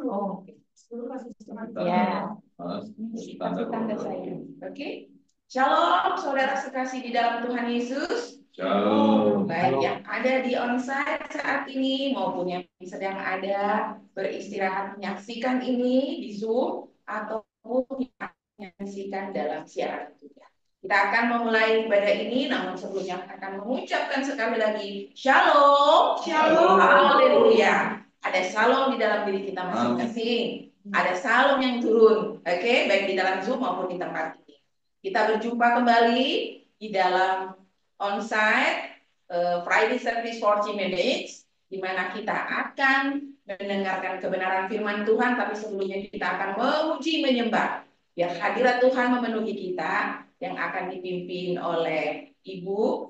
Oh, oke. Ya, kasih tanda saya. Oke. Shalom, saudara sekasih di dalam Tuhan Yesus. Shalom. Baik yang ada di onsite saat ini maupun yang sedang ada beristirahat menyaksikan ini di Zoom ataupun yang menyaksikan dalam siaran juga. Kita akan memulai ibadah ini, namun sebelumnya akan mengucapkan sekali lagi Shalom, Shalom, Haleluya. Ada Shalom di dalam diri kita masing-masing. Ada Shalom yang turun, oke, baik di dalam Zoom maupun di tempat ini. Kita berjumpa kembali di dalam onsite Friday Service 40 Minutes, di mana kita akan mendengarkan kebenaran firman Tuhan, tapi sebelumnya kita akan memuji menyembah. Biar hadirat Tuhan memenuhi kita, yang akan dipimpin oleh Ibu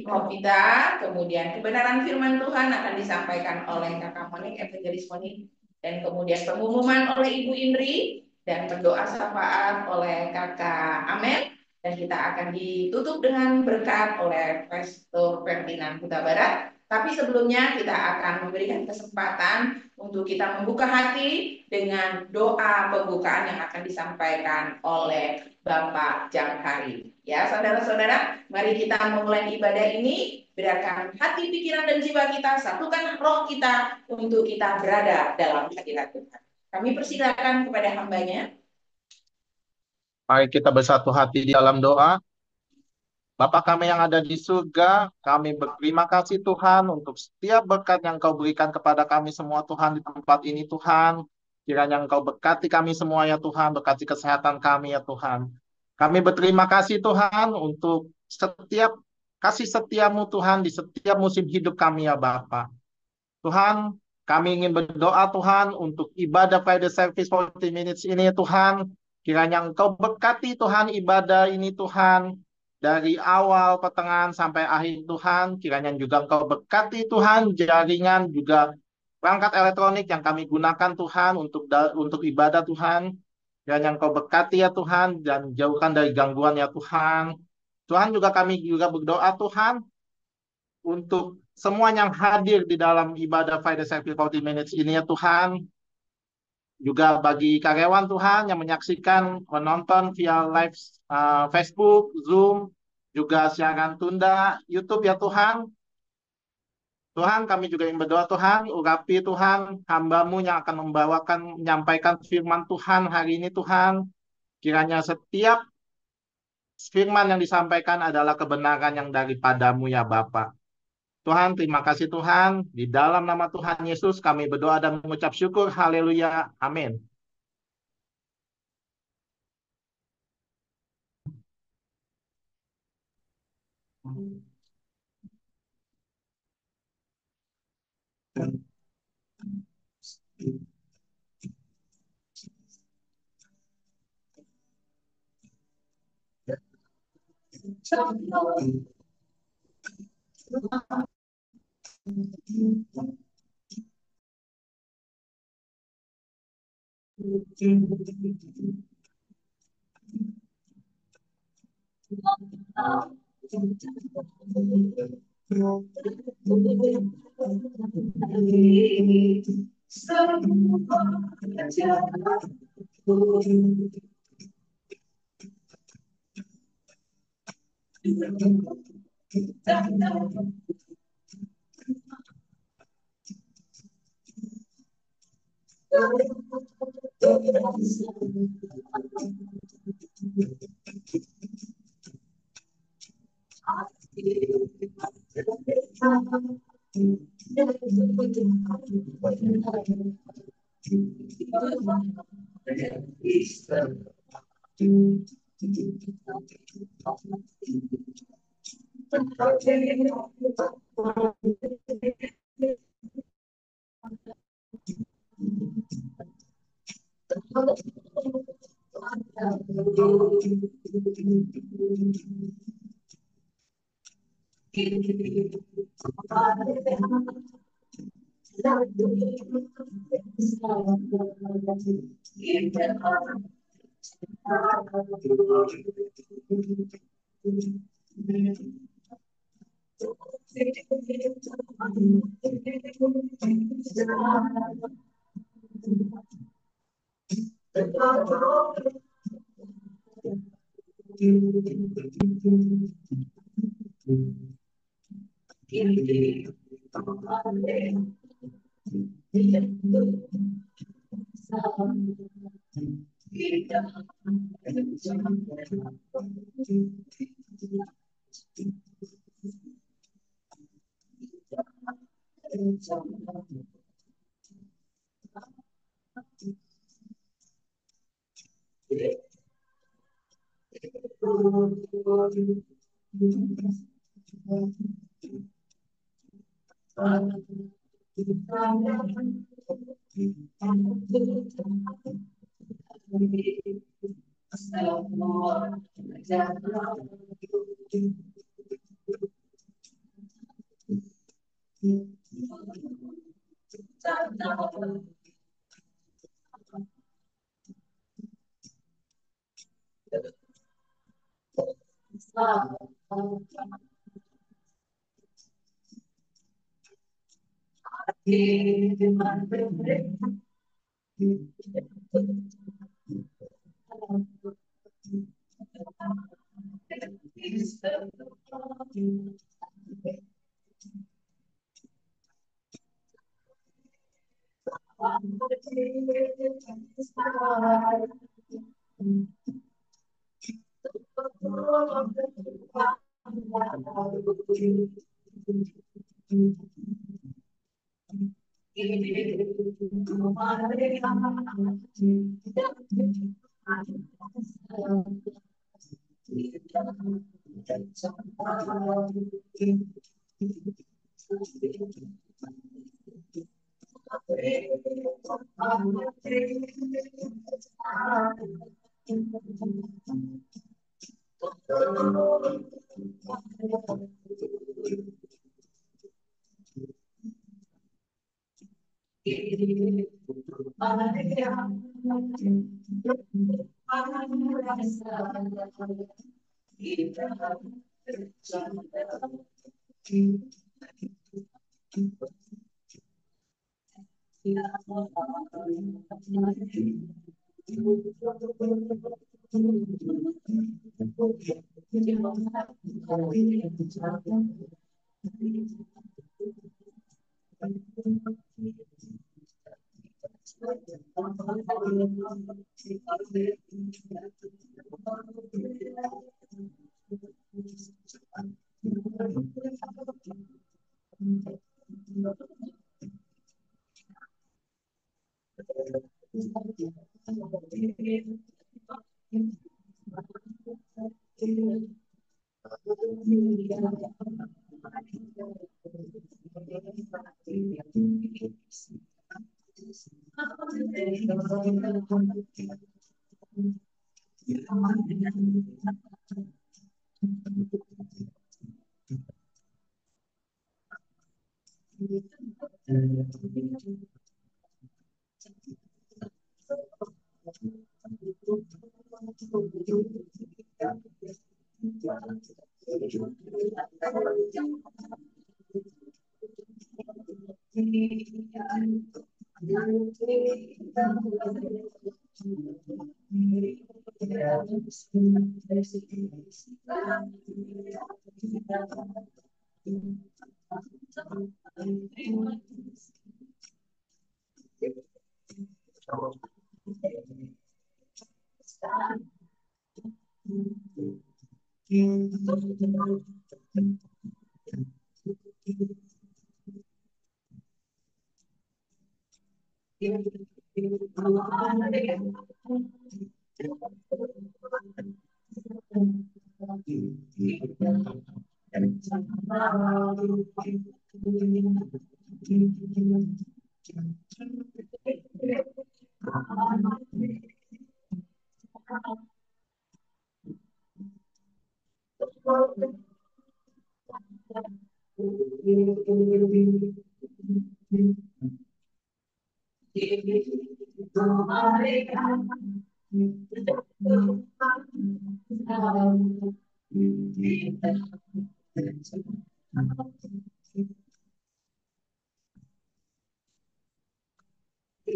Rovita, kemudian kebenaran firman Tuhan akan disampaikan oleh Kakak Monik, Evangelis Monik, dan kemudian pengumuman oleh Ibu Indri, dan berdoa syafaat oleh Kakak Amel, dan kita akan ditutup dengan berkat oleh Pastor Ferdinand Huta Barat. Tapi sebelumnya kita akan memberikan kesempatan untuk kita membuka hati dengan doa pembukaan yang akan disampaikan oleh Bapak Jangkari. Ya, saudara-saudara, mari kita memulai ibadah ini. Biarkan hati, pikiran, dan jiwa kita, satukan roh kita untuk kita berada dalam hadirat Tuhan. Kami persilakan kepada hambanya. Mari kita bersatu hati di dalam doa. Bapa kami yang ada di surga, kami berterima kasih Tuhan untuk setiap berkat yang Kau berikan kepada kami semua Tuhan di tempat ini Tuhan. Kiranya Engkau berkati kami semua ya Tuhan, berkati kesehatan kami ya Tuhan. Kami berterima kasih Tuhan untuk setiap kasih setiamu Tuhan di setiap musim hidup kami ya Bapa. Tuhan, kami ingin berdoa Tuhan untuk ibadah Friday Service 40 Minutes ini Tuhan. Kiranya Engkau berkati Tuhan ibadah ini Tuhan. Dari awal, pertengahan, sampai akhir Tuhan. Kiranya juga Engkau berkati Tuhan jaringan juga perangkat elektronik yang kami gunakan Tuhan untuk ibadah Tuhan. Kiranya Engkau berkati ya Tuhan dan jauhkan dari gangguan ya Tuhan. Tuhan juga kami juga berdoa Tuhan untuk semua yang hadir di dalam ibadah Friday Service 40 Minutes ini ya Tuhan. Juga bagi karyawan Tuhan yang menyaksikan, menonton via live Facebook, Zoom, juga siaran tunda, YouTube ya Tuhan. Tuhan kami juga ingin berdoa Tuhan, urapi Tuhan, hamba-Mu yang akan menyampaikan firman Tuhan hari ini Tuhan. Kiranya setiap firman yang disampaikan adalah kebenaran yang daripada-Mu ya Bapa. Tuhan, terima kasih Tuhan. Di dalam nama Tuhan Yesus kami berdoa dan mengucap syukur. Haleluya. Amin.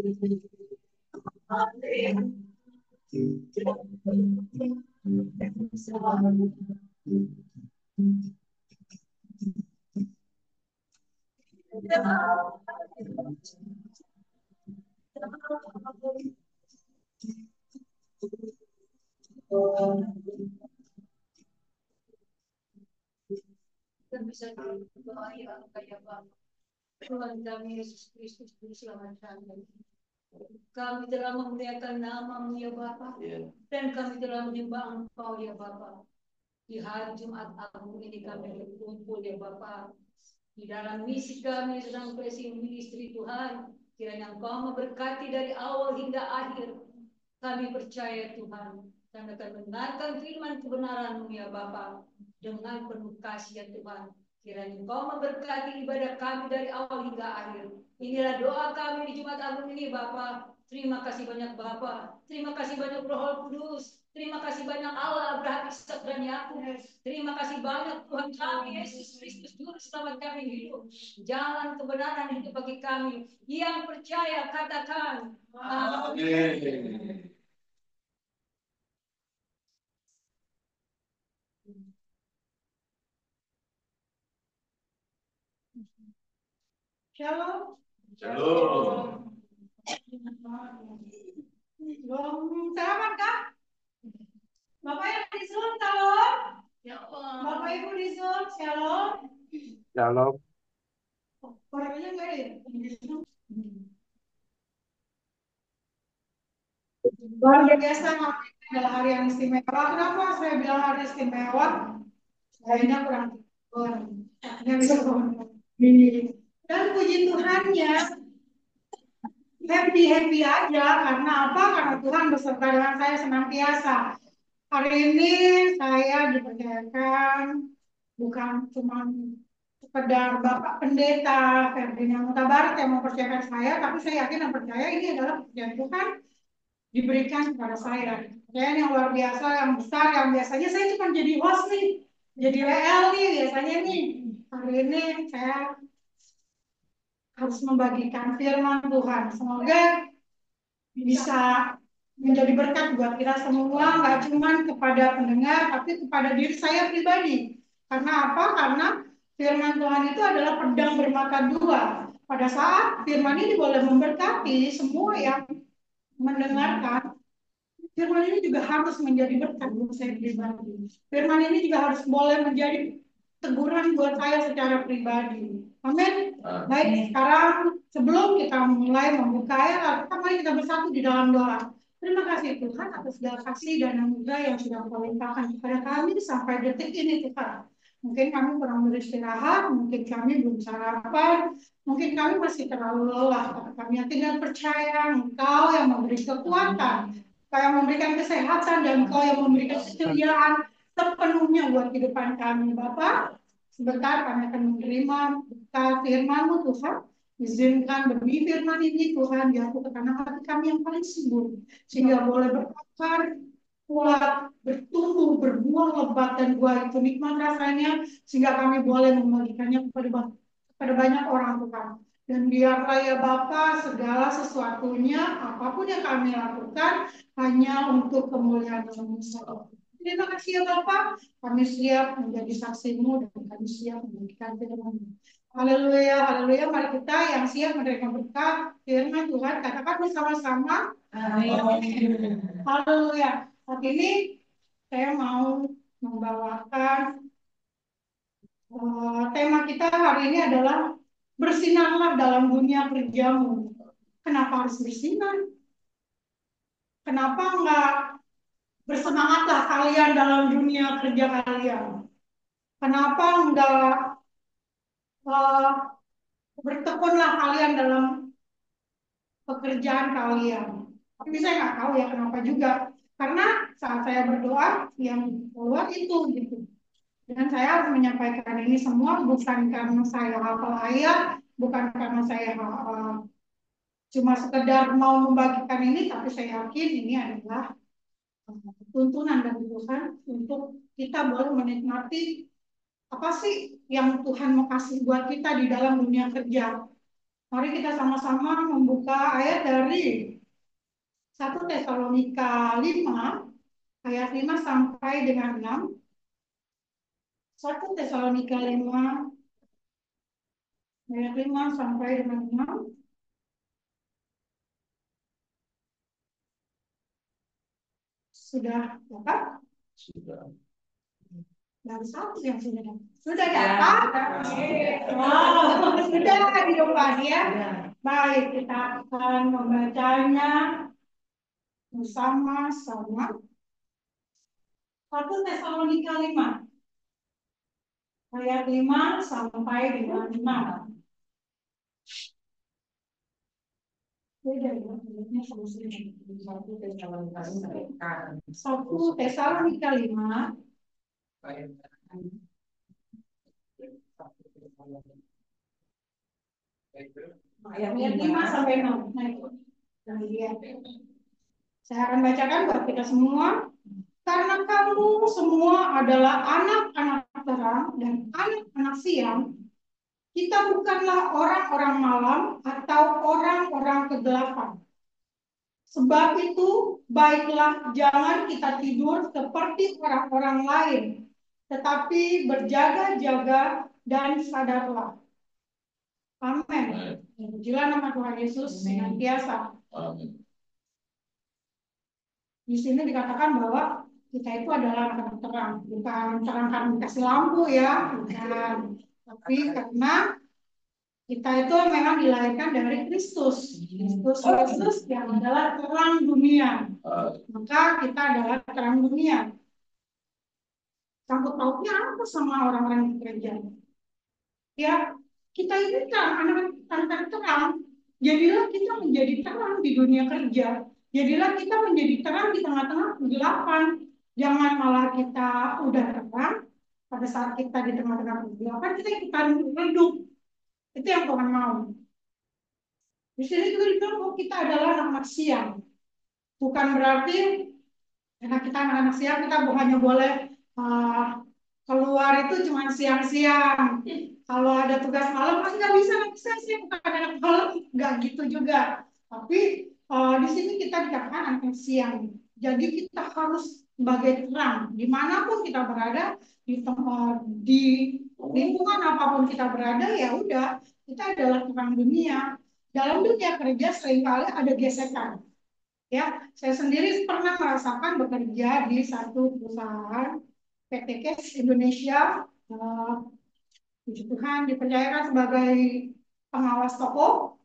Dan bisa berdoa ya kayak Bapak. Tuhan kami Yesus Kristus diselamatkan. Kami telah memuliakan nama-Mu ya Bapa, dan kami telah menyembah Engkau ya Bapa. Di hari Jumat Agung ini kami berkumpul ya Bapa. Di dalam misi kami sedang pressing ministry Tuhan, kiranya Engkau memberkati dari awal hingga akhir. Kami percaya Tuhan, dan akan mendengarkan firman kebenaran-Mu ya Bapa, dengan penuh kasih ya Tuhan. Kiranya Engkau memberkati ibadah kami dari awal hingga akhir. Inilah doa kami di Jumat Agung ini Bapa. Terima kasih banyak Bapa. Terima kasih banyak Roh Kudus. Terima kasih banyak Allah, Abraham, Ishak dan Yakub. Terima kasih banyak Tuhan kami Yesus Kristus Juru Selamat kami hidup. Jalan kebenaran itu bagi kami. Yang percaya katakan amin. Shalom. Shalom. Selamat kak. Bapak yang di Zoom, shalom. Bapak Ibu di Zoom, shalom. Shalom. Orangnya enggak ada ya? Luar biasa, adalah hari yang istimewa. Kenapa saya bilang hari istimewa? Kayaknya kurang tidur. Akhirnya bisa bangun. Dan puji Tuhannya, happy aja. Karena apa? Karena Tuhan beserta dengan saya senantiasa. Hari ini saya dipercayakan bukan cuma sekedar Bapak Pendeta Ferdinand Huta Barat yang mempercayakan saya, tapi saya yakin dan percaya ini adalah pekerjaan Tuhan diberikan kepada saya. Pekerjaan yang luar biasa, yang besar, yang biasanya saya cuma jadi host nih, jadi WL nih biasanya nih. Hari ini saya harus membagikan firman Tuhan. Semoga bisa menjadi berkat buat kita semua, nggak cuma kepada pendengar, tapi kepada diri saya pribadi. Karena apa? Karena firman Tuhan itu adalah pedang bermata dua. Pada saat firman ini boleh memberkati semua yang mendengarkan, firman ini juga harus menjadi berkat buat saya pribadi. Firman ini juga harus boleh menjadi teguran buat saya secara pribadi. Amin. Baik, sekarang sebelum kita mulai membuka ayat, mari kita bersatu di dalam doa. Terima kasih Tuhan atas segala kasih dan anugerah yang sudah Kau limpahkan kepada kami sampai detik ini Tuhan. Mungkin kami kurang beristirahat, mungkin kami belum sarapan, mungkin kami masih terlalu lelah, tapi kami yakin dan percaya Engkau yang memberi kekuatan, Engkau yang memberikan kesehatan, dan Engkau yang memberikan keceriaan sepenuhnya buat kehidupan kami Bapak. Sebentar kami akan menerima firman-Mu Tuhan. Izinkan benih firman ini Tuhan jatuh ke tanah hati kami yang paling subur, sehingga boleh berakar, kuat, bertumbuh, berbuah lebat, dan buah itu nikmat rasanya, sehingga kami boleh membagikannya kepada banyak orang Tuhan. Dan biarlah ya Bapa segala sesuatunya, apapun yang kami lakukan, hanya untuk kemuliaan nama-Mu saja. Terima kasih ya Bapak, kami siap menjadi saksi-Mu dan kami siap memberikan firman-Mu. Haleluya, haleluya. Mari kita yang siap menerima berkat firman Tuhan, katakan bersama-sama. Amin. Haleluya. Saat ini saya mau membawakan tema kita hari ini adalah bersinarlah dalam dunia kerjamu. Kenapa harus bersinar? Kenapa enggak bersemangatlah kalian dalam dunia kerja kalian? Kenapa enggak bertekunlah kalian dalam pekerjaan kalian? Tapi saya nggak tahu ya kenapa juga. Karena saat saya berdoa, yang keluar itu gitu. Dan saya harus menyampaikan ini semua bukan karena saya hafal ayat, bukan karena saya cuma sekedar mau membagikan ini, tapi saya yakin ini adalah tuntunan dari Tuhan untuk kita boleh menikmati apa sih yang Tuhan mau kasih buat kita di dalam dunia kerja. Mari kita sama-sama membuka ayat dari 1 Tesalonika 5 ayat 5 sampai dengan 6. 1 Tesalonika 5 ayat 5 sampai dengan 6. Sudah dapat? Sudah. Dari satu yang sudah dapat? Oh, sudah di depan ya. Baik, kita akan membacanya bersama-sama. 1 Tesalonika 5 ayat 5 sampai dengan 6. Beda ya, ayatnya solusinya. 1 Tesalonika 5 ayat 5 sampai 6. Nah, itu. Nah, lihat. Saya akan bacakan buat kita semua. Karena kamu semua adalah anak-anak terang dan anak-anak siang, kita bukanlah orang-orang malam atau orang-orang kegelapan. Sebab itu, baiklah jangan kita tidur seperti orang-orang lain, tetapi berjaga-jaga dan sadarlah. Amin. Pujilah nama Tuhan Yesus senantiasa. Amin. Di sini dikatakan bahwa kita itu adalah anak terang, bukan terang karena dikasih lampu ya, bukan. Tapi karena kita itu memang dilahirkan dari Kristus. Kristus Yesus yang adalah terang dunia. Maka kita adalah terang dunia. Sangkut pautnya apa sama orang-orang gereja? Ya, kita ini kan anak-anak terang. Jadilah kita menjadi terang di dunia kerja. Jadilah kita menjadi terang di tengah-tengah kegelapan. Jangan malah kita udah terang, pada saat kita di tengah-tengah kegelapan, kita ikutan redup. Itu yang Tuhan mau. Di sini juga dibilang bahwa kita adalah anak-anak siang. Bukan berarti karena kita anak-anak siang, kita hanya boleh keluar itu cuma siang-siang. Kalau ada tugas malam, kan nggak bisa, sih bukan anak malam, nggak gitu juga. Tapi di sini kita dikatakan anak siang. Jadi kita harus sebagai terang, dimanapun kita berada, di lingkungan apapun kita berada, ya udah, kita adalah terang dunia. Dalam dunia kerja seringkali ada gesekan. Ya, saya sendiri pernah merasakan bekerja di satu perusahaan PT Cash Indonesia. Puji Tuhan dipercayakan sebagai pengawas toko.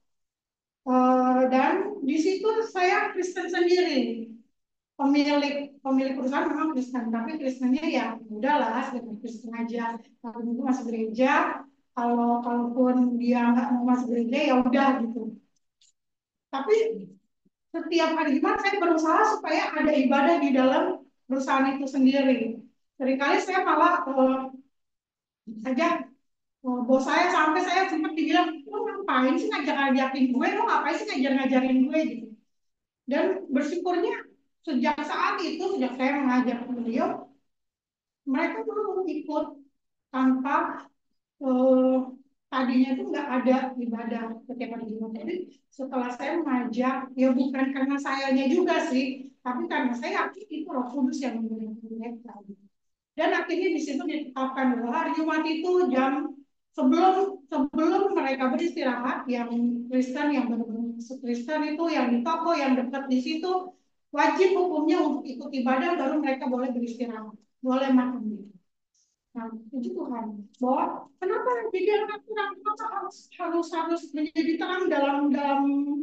Dan di situ saya Kristen sendiri. Pemilik perusahaan memang Kristen, tapi Kristennya ya udahlah, sebagai Kristen aja. Kalau minggu masuk gereja, kalaupun dia nggak mau masuk gereja ya udah gitu. Tapi setiap hari Jumat saya berusaha supaya ada ibadah di dalam perusahaan itu sendiri. Seringkali saya malah saja bos saya sampai saya sempat dibilang, lo ngapain sih ngajak-ngajakin gue, lo ngapain sih ngajar-ngajarin gue gitu. Dan bersyukurnya sejak saat itu, sejak saya mengajar beliau, mereka mau ikut tanpa tadinya itu nggak ada ibadah setiap hari Jumat. Jadi setelah saya mengajak, ya bukan karena sayanya juga sih, tapi karena saya yakin itu Roh Kudus yang menggunakan mereka. Dan akhirnya di situ ditetapkan bahwa hari Jumat itu jam sebelum mereka beristirahat, yang Kristen yang benar-benar Kristen itu yang di toko yang dekat di situ wajib hukumnya untuk ikut ibadah, baru mereka boleh beristirahat, boleh makan gitu. Nah, puji Tuhan. Bahwa kenapa jadi anak terang harus menjadi terang dalam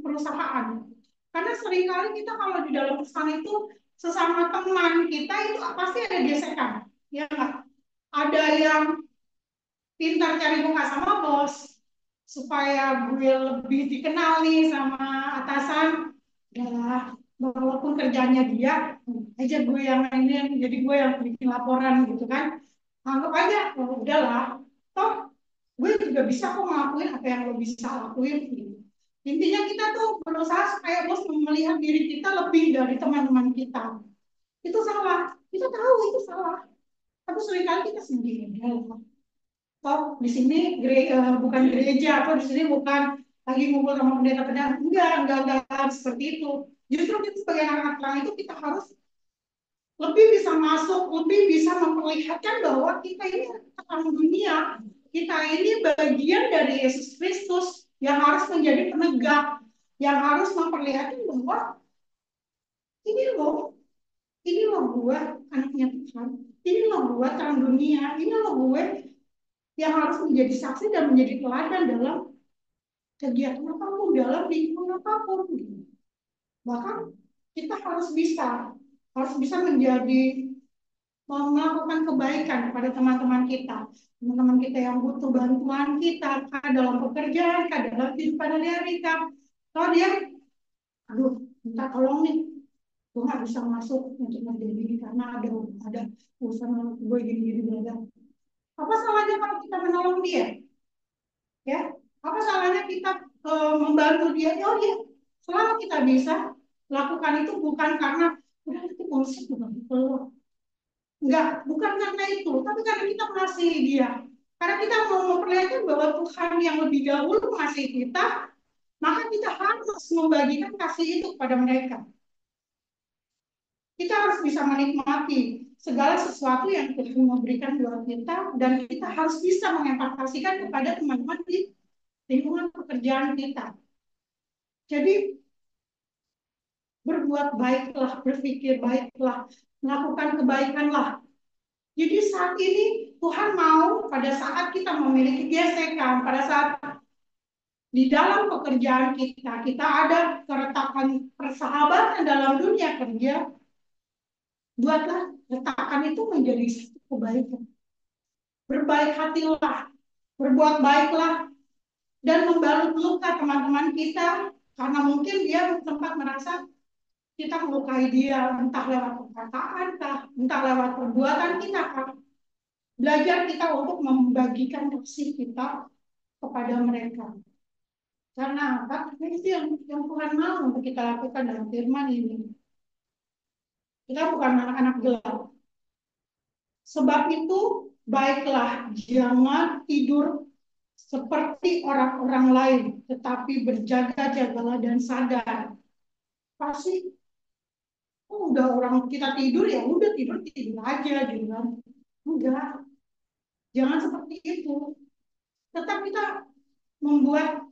perusahaan? Karena seringkali kita kalau di dalam perusahaan itu sesama teman kita itu pasti ada gesekan, ya nggak? Ada yang pintar cari muka sama bos supaya gue lebih dikenali sama atasan. Ya, walaupun kerjanya dia aja gue yang ini, jadi gue yang bikin laporan gitu kan. Anggap aja, oh, udahlah, toh gue juga bisa kok ngelakuin apa yang lo bisa lakuin gitu. Intinya kita tuh berusaha supaya bos melihat diri kita lebih dari teman-teman kita. Itu salah, kita tahu itu salah. Tapi seringkali kita sendiri. Toh di sini bukan gereja, atau di sini bukan lagi ngumpul sama pendeta-pendeta. Enggak harus seperti itu. Justru kita sebagai anak-anak Tuhan itu kita harus lebih bisa masuk, lebih bisa memperlihatkan bahwa kita ini terang dunia. Kita ini bagian dari Yesus Kristus yang harus menjadi penegak, yang harus memperlihatkan bahwa ini loh, ini loh gue anaknya Tuhan, ini loh gue terang dunia, ini loh gue yang harus menjadi saksi dan menjadi teladan dalam kegiatan apapun, dalam lingkungan apapun. Bahkan kita harus bisa menjadi melakukan kebaikan kepada teman-teman kita yang butuh bantuan kita, kah dalam pekerjaan, kah dalam kehidupan hari-hari, kah. Kalau dia, aduh, minta tolong nih, gue nggak bisa masuk untuk ngerjain ini karena ada urusan gue gini-gini belajar. Apa salahnya kalau kita menolong dia? Ya, apa salahnya kita membantu dia? Oh ya, selama kita bisa lakukan itu bukan karena udah itu polisi bukan itu. Enggak, bukan karena itu, tapi karena kita mengasihi dia. Karena kita mau memperlihatkan bahwa Tuhan yang lebih dahulu mengasihi kita, maka kita harus membagikan kasih itu kepada mereka. Kita harus bisa menikmati segala sesuatu yang Tuhan memberikan buat kita, dan kita harus bisa mengempatkan kepada teman-teman di lingkungan pekerjaan kita. Jadi berbuat baiklah, berpikir baiklah, melakukan kebaikanlah. Jadi saat ini Tuhan mau pada saat kita memiliki gesekan, pada saat di dalam pekerjaan kita ada keretakan persahabatan dalam dunia kerja, buatlah retakan itu menjadi satu kebaikan. Berbaik hatilah, berbuat baiklah, dan membalut luka teman-teman kita, karena mungkin dia sempat merasa kita melukai dia, entah lewat perkataan, entah lewat perbuatan kita, belajar kita untuk membagikan kasih kita kepada mereka. Karena apa? Itu yang Tuhan mau untuk kita lakukan dalam firman ini. Kita bukan anak-anak gelap. Sebab itu, baiklah, jangan tidur seperti orang-orang lain, tetapi berjaga-jagalah dan sadar. Pasti, udah orang kita tidur ya, udah tidur aja gitu kan. Enggak, jangan seperti itu. Tetap kita membuat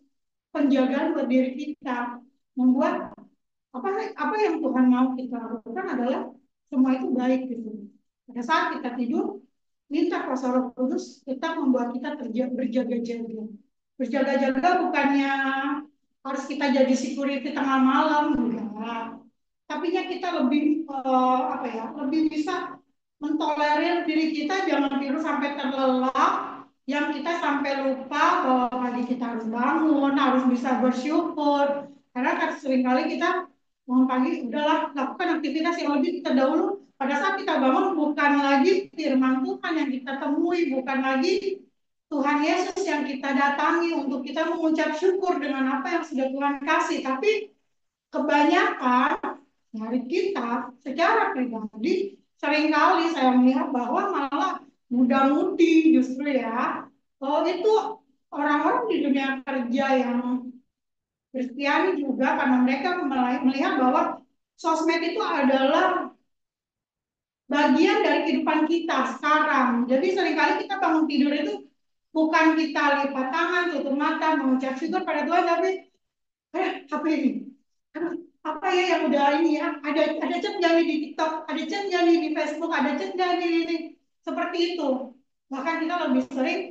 penjagaan buat diri kita, membuat apa yang Tuhan mau kita lakukan adalah semua itu baik gitu. Pada saat kita tidur, minta kuasa Roh Kudus tetap membuat kita berjaga-jaga. Berjaga-jaga bukannya harus kita jadi security tengah malam, enggak. Tapi kita lebih lebih bisa mentolerir diri kita jangan tidur sampai terlelap, yang kita sampai lupa bahwa pagi kita harus bangun, harus bisa bersyukur. Karena kan seringkali kita bangun pagi, udahlah lakukan aktivitas yang lebih terdahulu. Pada saat kita bangun, bukan lagi firman Tuhan yang kita temui, bukan lagi Tuhan Yesus yang kita datangi untuk kita mengucap syukur dengan apa yang sudah Tuhan kasih. Tapi kebanyakan dari kita secara pribadi seringkali saya melihat bahwa malah muda-mudi justru ya, itu orang-orang di dunia kerja yang Kristiani juga, karena mereka melihat bahwa sosmed itu adalah bagian dari kehidupan kita sekarang. Jadi seringkali kita bangun tidur itu bukan kita lipat tangan, tutup mata, mengucap syukur pada Tuhan, tapi apa ini? Apa ya yang udah ini ya? Ada chat nggak nih di TikTok, ada chat nggak nih di Facebook, ada chat nggak nih ini? Seperti itu. Bahkan kita lebih sering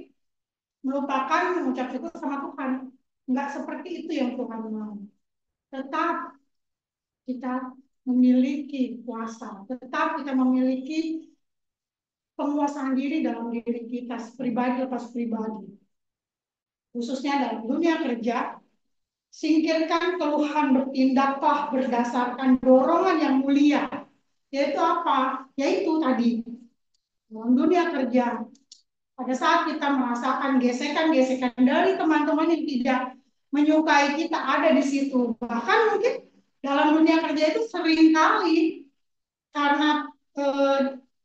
melupakan mengucap syukur sama Tuhan. Nggak seperti itu yang Tuhan mau. Tetap kita memiliki kuasa, tetap kita memiliki penguasaan diri dalam diri kita, pribadi lepas pribadi. Khususnya dalam dunia kerja, singkirkan keluhan, bertindaklah berdasarkan dorongan yang mulia. Yaitu apa? Yaitu tadi, dalam dunia kerja, pada saat kita merasakan gesekan-gesekan dari teman-teman yang tidak menyukai kita ada di situ. Bahkan mungkin dalam dunia kerja itu sering kali karena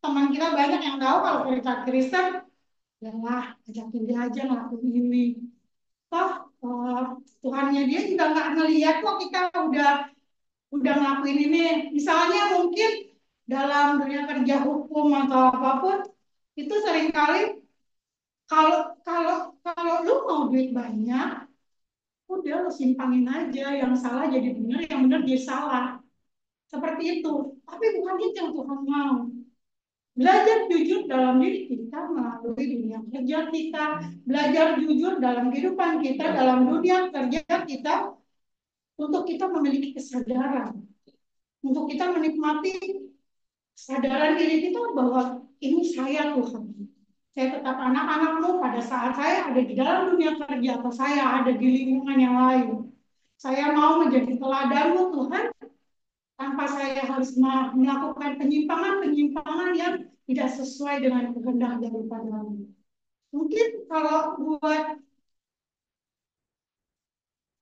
teman kita banyak yang tahu kalau kita Kristen, ya lah, ajakin dia aja ngelakuin ini. Toh eh, Tuhannya dia juga nggak ngeliat kok kita udah ngelakuin ini. Misalnya mungkin dalam dunia kerja hukum atau apapun itu seringkali kalau kalau kalau lu mau duit banyak, udah lu simpangin aja, yang salah jadi benar, yang benar jadi salah. Seperti itu. Tapi bukan itu yang Tuhan mau. Belajar jujur dalam diri kita melalui dunia kerja kita, belajar jujur dalam kehidupan kita, dalam dunia kerja kita, untuk kita memiliki kesadaran, untuk kita menikmati kesadaran diri kita bahwa ini saya Tuhan. Saya tetap anak-anakmu pada saat saya ada di dalam dunia kerja atau saya ada di lingkungan yang lain. Saya mau menjadi teladanmu Tuhan, tanpa saya harus melakukan penyimpangan-penyimpangan yang tidak sesuai dengan kehendak daripadamu. Mungkin kalau buat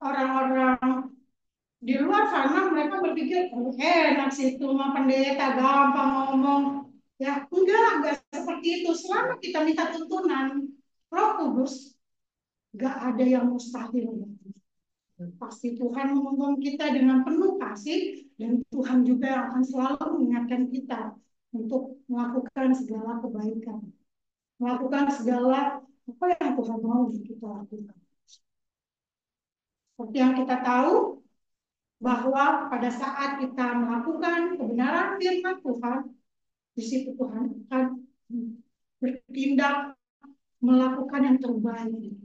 orang-orang di luar sana mereka berpikir, oh, enak sih itu mah pendeta gampang ngomong. Ya, enggak seperti itu. Selama kita minta tuntunan Roh Kudus, enggak ada yang mustahil. Pasti Tuhan menuntun kita dengan penuh kasih, dan Tuhan juga akan selalu mengingatkan kita untuk melakukan segala kebaikan, melakukan segala apa yang Tuhan mau kita lakukan. Seperti yang kita tahu, bahwa pada saat kita melakukan kebenaran firman Tuhan, di situ Tuhan akan bertindak melakukan yang terbaik.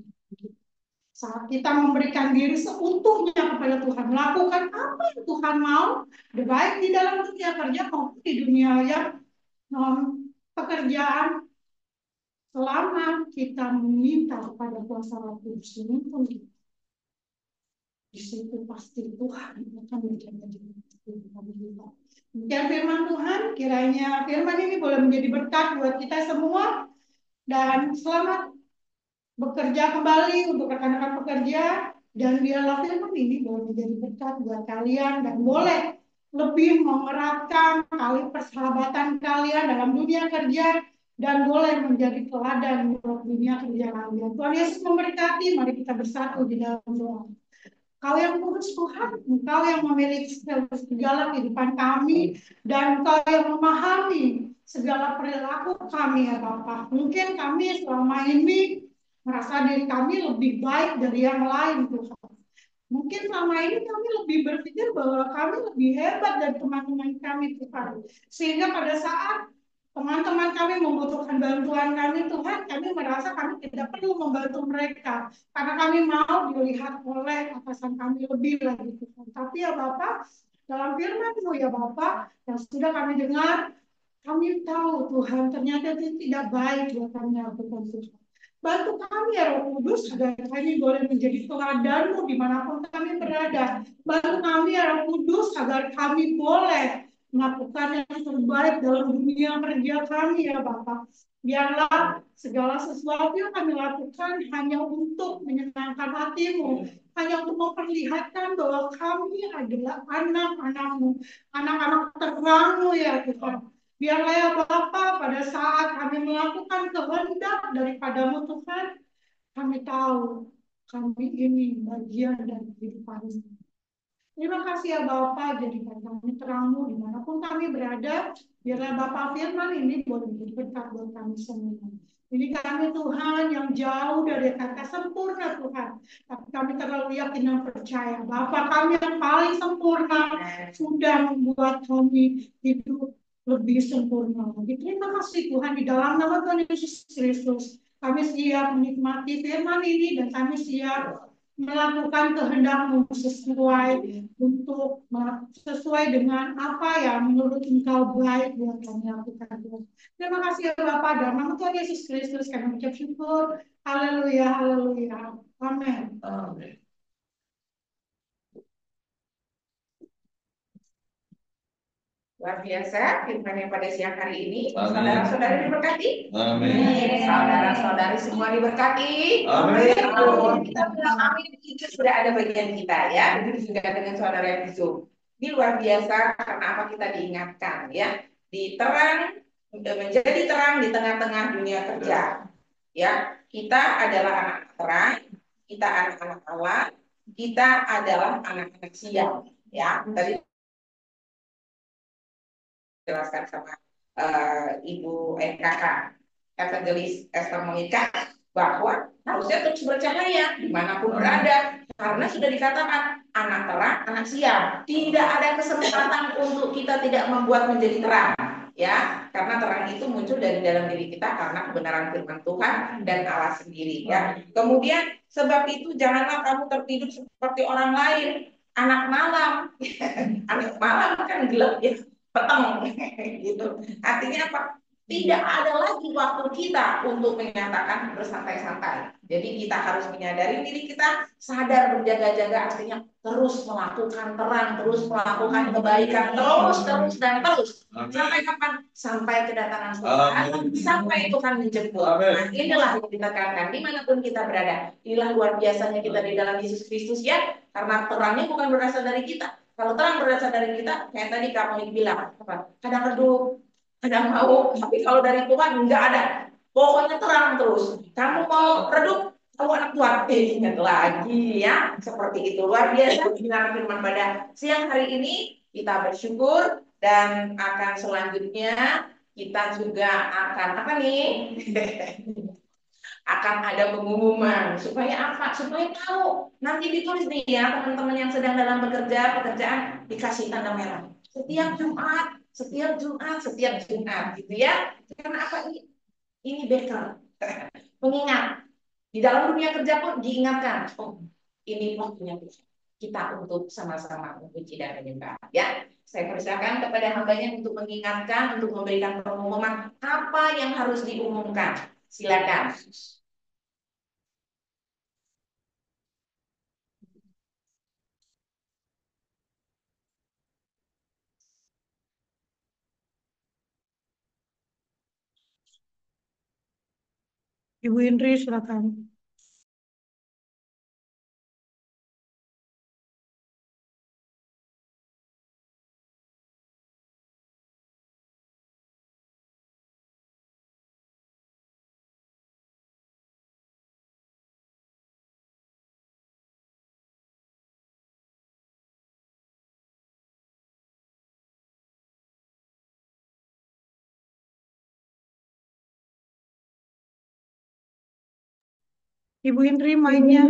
Saat kita memberikan diri seutuhnya kepada Tuhan, melakukan apa yang Tuhan mau, baik di dalam dunia kerja maupun di dunia yang pekerjaan, selama kita meminta kepada kuasa Roh Kudus menuntun kita, di situ pasti Tuhan akan menjaga kita. Dan firman Tuhan, kiranya firman ini boleh menjadi berkat buat kita semua, dan selamat bekerja kembali untuk rekan-rekan pekerja, dan biarlah firman ini boleh menjadi berkat buat kalian dan boleh lebih mengeratkan tali persahabatan kalian dalam dunia kerja, dan boleh menjadi teladan buat dunia kerja kalian. Tuhan Yesus memberkati. Mari kita bersatu di dalam doa. Kau yang kudus Tuhan, Engkau yang memiliki segala kehidupan kami, dan Engkau yang memahami segala perilaku kami ya Bapak. Mungkin kami selama ini merasa diri kami lebih baik dari yang lain Tuhan. Mungkin selama ini kami lebih berpikir bahwa kami lebih hebat dari teman-teman kami Tuhan. Sehingga pada saat teman-teman kami membutuhkan bantuan kami Tuhan, kami merasa kami tidak perlu membantu mereka. Karena kami mau dilihat oleh atasan kami lebih lagi Tuhan. Tapi ya Bapak, dalam firman-Mu ya Bapak, yang sudah kami dengar, kami tahu Tuhan ternyata itu tidak baik buat kami lakukan Tuhan. Bantu kami ya Roh Kudus agar kami boleh menjadi teladan-Mu dimanapun kami berada. Bantu kami ya Roh Kudus agar kami boleh melakukan yang terbaik dalam dunia kerja kami ya Bapak. Biarlah segala sesuatu yang kami lakukan hanya untuk menyenangkan hati-Mu, hanya untuk memperlihatkan bahwa kami adalah anak-anak-Mu, anak-anak terang-Mu ya Tuhan. Biarlah ya Bapa, pada saat kami melakukan kehendak daripada-Mu Tuhan, kami tahu kami ini bagian dari kehidupan. Terima kasih ya Bapa, jadikan kami terang-Mu dimanapun kami berada. Biarlah Bapa firman ini boleh menjadi berkat buat kami semua. Ini kami Tuhan yang jauh dari kata sempurna Tuhan. Tapi kami terlalu yakin dan percaya Bapa kami yang paling sempurna sudah membuat kami hidup lebih sempurna lagi. Terima kasih Tuhan, di dalam nama Tuhan Yesus Kristus kami siap menikmati firman ini, dan kami siap melakukan kehendak-Mu sesuai dengan apa yang menurut Engkau baik buat kami lakukan. Terima kasih ya Bapak, dalam nama Tuhan Yesus Kristus kami mengucap syukur. Haleluya, haleluya. Amin. Amin. Luar biasa firman yang pada siang hari ini. Amin. Saudara-saudari diberkati. Amin. Saudara-saudari semua diberkati. Amin. Kita bilang amin, itu sudah ada bagian kita ya. Begitu juga dengan saudara yang di Zoom. Ini luar biasa karena apa kita diingatkan ya. Di terang, menjadi terang di tengah-tengah dunia kerja. Ya, kita adalah anak terang. kita anak-anak Allah, kita adalah anak-anak siang. Ya, tadi jelaskan sama kakak Evangelis Esther Monica bahwa harusnya terus bercahaya dimanapun berada karena sudah dikatakan anak terang, anak siang. Tidak ada kesempatan untuk kita tidak membuat menjadi terang, ya, karena terang itu muncul dari dalam diri kita karena kebenaran firman Tuhan dan Allah sendiri, ya. Kemudian sebab itu janganlah kamu tertidur seperti orang lain, anak malam. Anak malam kan gelap ya, petang gitu. Artinya apa? Tidak ada lagi waktu kita untuk menyatakan bersantai-santai. Jadi kita harus menyadari diri kita, sadar berjaga-jaga, artinya terus melakukan terang, terus melakukan kebaikan, terus dan terus. Sampai kapan? Sampai kedatangan Tuhan, sampai Tuhan menjemput. Nah, inilah yang kita katakan dimanapun kita berada. Inilah luar biasanya kita di dalam Yesus Kristus, ya. Karena terangnya bukan berasal dari kita. Kalau terang berasal dari kita, kayak tadi kamu bilang, kadang redup, kadang mau, tapi kalau dari Tuhan enggak ada. Pokoknya terang terus. Kamu mau redup, kamu anak Tuhan. Ingat lagi ya, seperti itu. Luar biasa bilang firman pada siang hari ini. Kita bersyukur dan akan selanjutnya kita juga akan apa nih? Akan ada pengumuman supaya apa? Supaya tahu. Nanti ditulis nih ya teman-teman yang sedang dalam pekerjaan dikasih tanda merah. Setiap Jumat, setiap Jumat, setiap Jumat gitu ya. Karena apa ini? Ini bekal. Mengingat di dalam dunia kerja pun diingatkan, oh ini waktunya kita untuk sama-sama memuji dan menyembah. Ya, saya persilakan kepada hambanya untuk mengingatkan, untuk memberikan pengumuman apa yang harus diumumkan. Silakan. Ibu Indri, silakan. Ibu Indri, mainnya.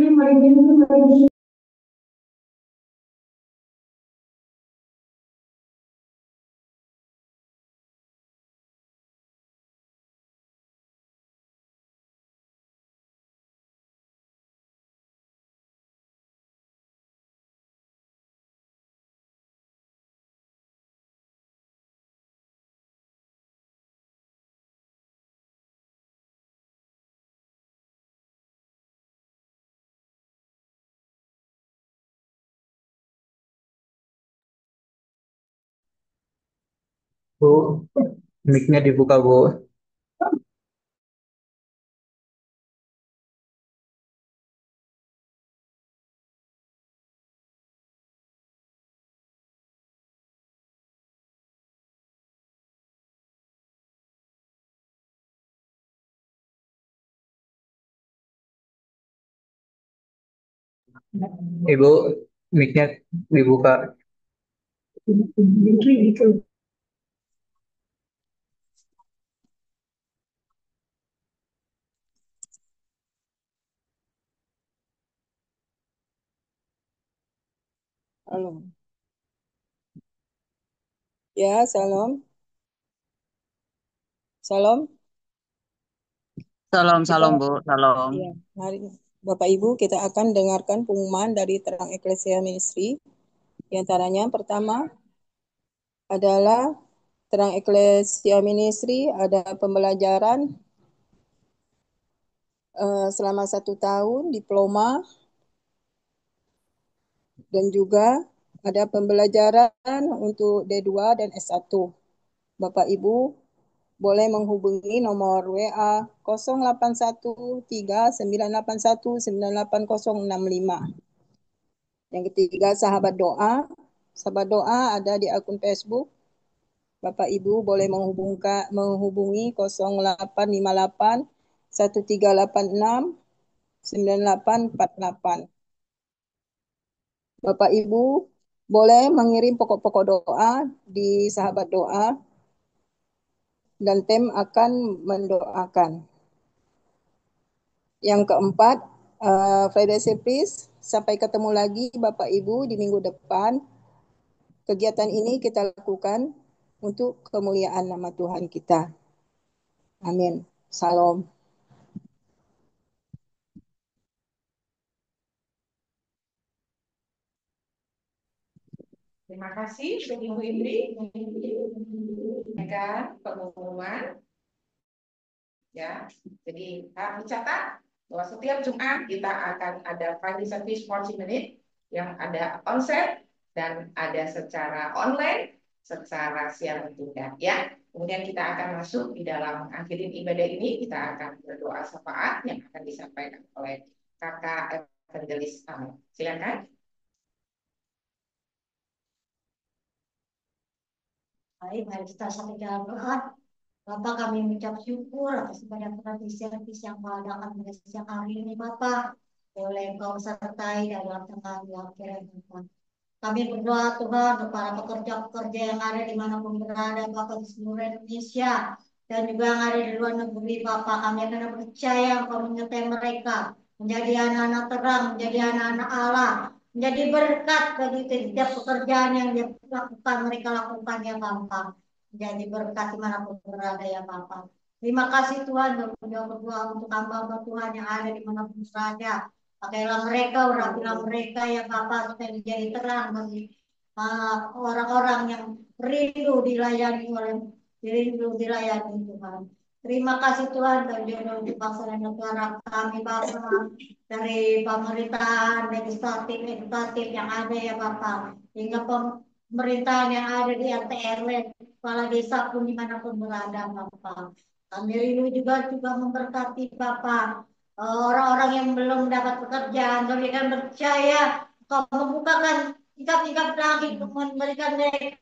Bu, mic-nya dibuka, Bu. Ibu, mic-nya dibuka. Halo. Ya, salam. Salam. Salam, Kita, salam Bu, salam. ya, hari Bapak Ibu, kita akan dengarkan pengumuman dari Terang Eklesia Ministry. Di antaranya pertama adalah Terang Eklesia Ministry ada pembelajaran selama 1 tahun, diploma, dan juga ada pembelajaran untuk D2 dan S1. Bapak Ibu boleh menghubungi nomor WA 081398198065. Yang ketiga, sahabat doa. Sahabat doa ada di akun Facebook. Bapak Ibu boleh menghubungi 0858 1386 9848. Bapak Ibu boleh mengirim pokok-pokok doa di sahabat doa dan tim akan mendoakan. Yang keempat, Friday Service. Sampai ketemu lagi Bapak Ibu di minggu depan. Kegiatan ini kita lakukan untuk kemuliaan nama Tuhan kita. Amin. Salam. Terima kasih Ibu Indri. Mereka pengumuman ya. Jadi harus dicatat bahwa setiap Jumat kita akan ada Friday Service 40 menit yang ada onset dan ada secara online, secara siaran tunda ya. Kemudian kita akan masuk di dalam akhirin ibadah ini, kita akan berdoa syafaat yang akan disampaikan oleh Kakak Evangelis Amin. Silakan. Baik, mari kita sampai dalam doa. Bapak, kami mengucap syukur atas ibadah servis yang kau adakan pada siang hari ini, Bapak. Boleh Engkau sertai dalam tengah akhirnya, Bapak. Kami berdoa Tuhan untuk para pekerja-pekerja yang ada dimanapun berada, Bapak, di seluruh Indonesia. Dan juga yang ada di luar negeri, Bapak. Kami akan percaya Engkau menyertai mereka. Menjadi anak-anak terang, menjadi anak-anak Allah. Menjadi berkat bagi setiap pekerjaan yang mereka lakukan ya Bapak. Jadi berkat dimanapun berada ya Bapak. Terima kasih Tuhan dan berdoa untuk hamba-hamba Tuhan yang ada dimanapun berada. Pakailah mereka, urapilah mereka ya Bapak supaya menjadi terang bagi orang-orang yang rindu dilayani Tuhan. Terima kasih Tuhan dan jodoh untuk bangsa dan negara kami Bapak dari pemerintahan legislatif, edukatif yang ada ya Bapak hingga pemerintahan yang ada di RT RW, kepala desa pun dimanapun berada Bapak. Kami rindu juga memberkati Bapak orang-orang yang belum mendapat pekerjaan. Kami akan percaya Kau membukakan tingkat-tingkat lagi untuk memberikan mereka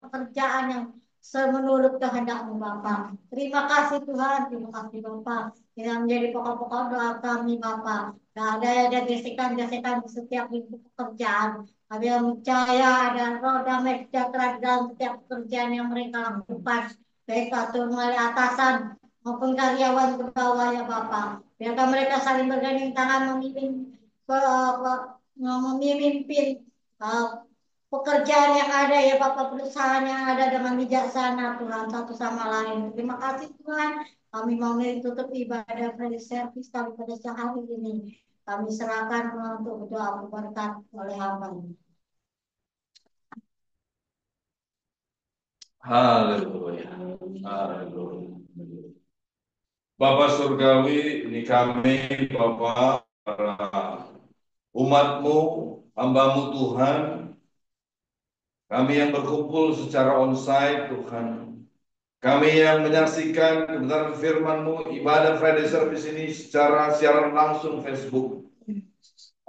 pekerjaan yang semenurut kehendak-Mu Bapa. Terima kasih Tuhan, terima kasih Bapa. Yang menjadi pokok-pokok doa kami Bapa. Nah, ada gesekan-gesekan di setiap lingkup pekerjaan. Kami percaya ada roh damai sejahtera dalam setiap pekerjaan yang mereka lakukan. Baik atau mulai atasan maupun karyawan ke bawah ya Bapak. Biarkan mereka saling berganding tangan memimpin pekerjaan yang ada ya Bapak, perusahaan yang ada dengan bijaksana Tuhan satu sama lain. Terima kasih Tuhan. Kami mau tutup ibadah Friday Service kami pada siang hari ini. Kami serahkan untuk doa berkat oleh hamba. Haleluya. Haleluya. Bapa Surgawi, ini kami Bapak, para umat-Mu, hamba-Mu Tuhan, kami yang berkumpul secara onsite Tuhan, kami yang menyaksikan kebenaran firman-Mu, ibadah Friday Service ini secara siaran langsung Facebook,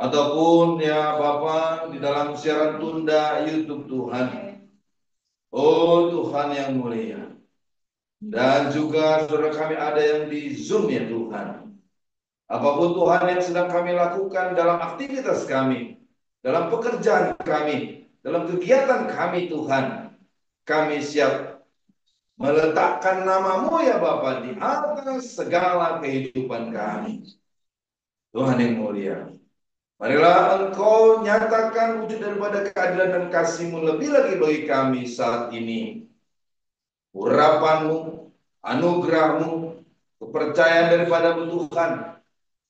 ataupun ya Bapak di dalam siaran tunda YouTube Tuhan. Oh Tuhan yang mulia. Dan juga saudara kami ada yang di Zoom ya Tuhan. Apapun Tuhan yang sedang kami lakukan dalam aktivitas kami, dalam pekerjaan kami, dalam kegiatan kami Tuhan, kami siap meletakkan nama-Mu ya Bapa di atas segala kehidupan kami. Tuhan yang mulia, marilah Engkau nyatakan wujud daripada keadilan dan kasih-Mu lebih lagi bagi kami saat ini. Urapan-Mu, anugerah-Mu, kepercayaan daripada Tuhan,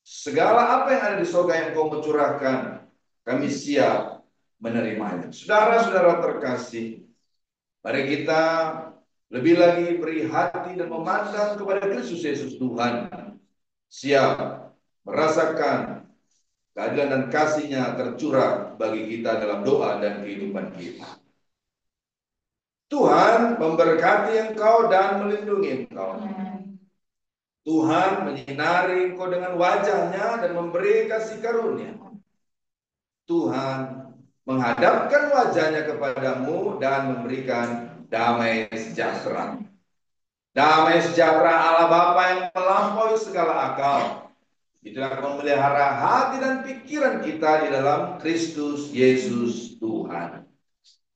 segala apa yang ada di surga yang Kau mau curahkan, kami siap menerimanya. Saudara-saudara terkasih, mari kita lebih lagi beri hati dan memandang kepada Kristus Yesus Tuhan, siap merasakan keadilan dan kasih-Nya tercurah bagi kita dalam doa dan kehidupan kita. Tuhan memberkati engkau dan melindungi engkau. Tuhan menyinari engkau dengan wajah-Nya dan memberi kasih karunia. Tuhan menghadapkan wajah-Nya kepadamu dan memberikan damai sejahtera. Damai sejahtera Allah Bapa yang melampaui segala akal Itu akan memelihara hati dan pikiran kita di dalam Kristus Yesus Tuhan.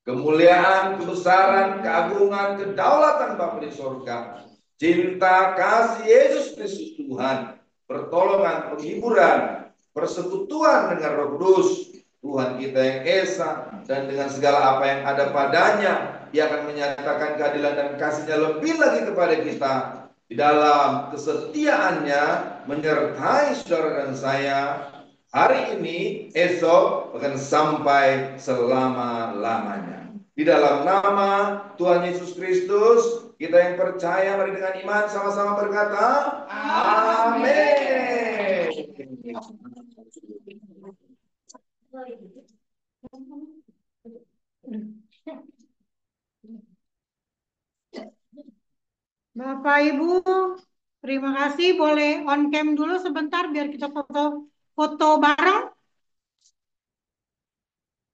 Kemuliaan, kebesaran, keagungan, kedaulatan Bapa di sorga, cinta kasih Yesus Kristus Tuhan, pertolongan, penghiburan, persekutuan dengan Roh Kudus, Tuhan kita yang Esa, dan dengan segala apa yang ada padanya, Dia akan menyatakan keadilan dan kasih-Nya lebih lagi kepada kita di dalam kesetiaannya menyertai saudara dan saya hari ini, esok, bahkan sampai selama-lamanya. Di dalam nama Tuhan Yesus Kristus, kita yang percaya, mari dengan iman sama-sama berkata, Amin. Bapak Ibu, terima kasih. Boleh on cam dulu sebentar biar kita foto bareng.